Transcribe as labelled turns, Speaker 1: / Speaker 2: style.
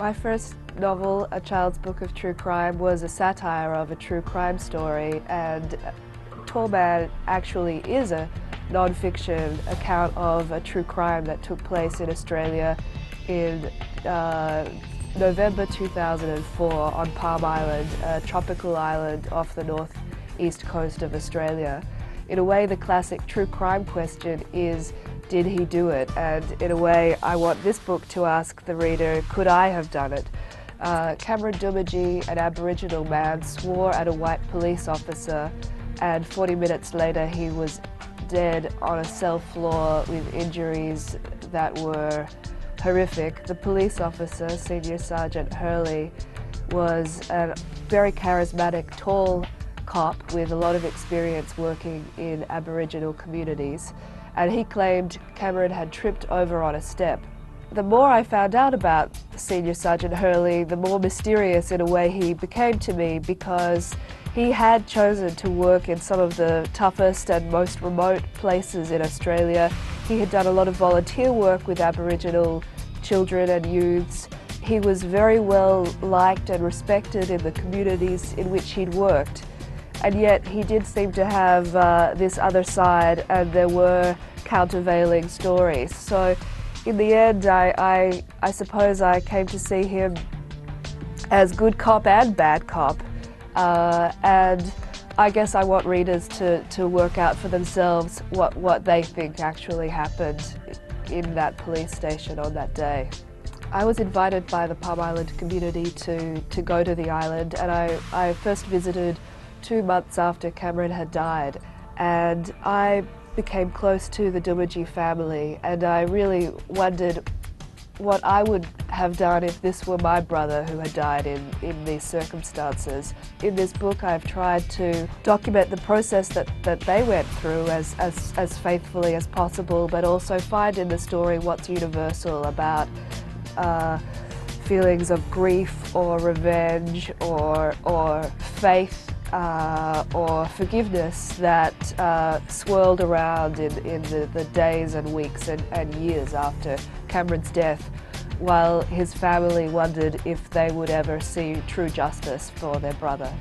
Speaker 1: My first novel, A Child's Book of True Crime, was a satire of a true crime story, and Tall Man actually is a non-fiction account of a true crime that took place in Australia in November 2004 on Palm Island, a tropical island off the northeast coast of Australia. In a way, the classic true crime question is, did he do it? And in a way, I want this book to ask the reader, could I have done it? Cameron Doomadgee, an Aboriginal man, swore at a white police officer, and 40 minutes later he was dead on a cell floor with injuries that were horrific. The police officer, Senior Sergeant Hurley, was a very charismatic, tall cop with a lot of experience working in Aboriginal communities, and he claimed Cameron had tripped over on a step. The more I found out about Senior Sergeant Hurley, the more mysterious in a way he became to me, because he had chosen to work in some of the toughest and most remote places in Australia. He had done a lot of volunteer work with Aboriginal children and youths. He was very well liked and respected in the communities in which he'd worked. And yet he did seem to have this other side, and there were countervailing stories. So in the end, I suppose I came to see him as good cop and bad cop. And I guess I want readers to work out for themselves what they think actually happened in that police station on that day. I was invited by the Palm Island community to go to the island, and I first visited 2 months after Cameron had died, and I became close to the Doomadgee family, and I really wondered what I would have done if this were my brother who had died in these circumstances. In this book, I've tried to document the process that they went through as faithfully as possible, but also find in the story what's universal about feelings of grief or revenge or faith or forgiveness that swirled around in the days and weeks and years after Cameron's death, while his family wondered if they would ever see true justice for their brother.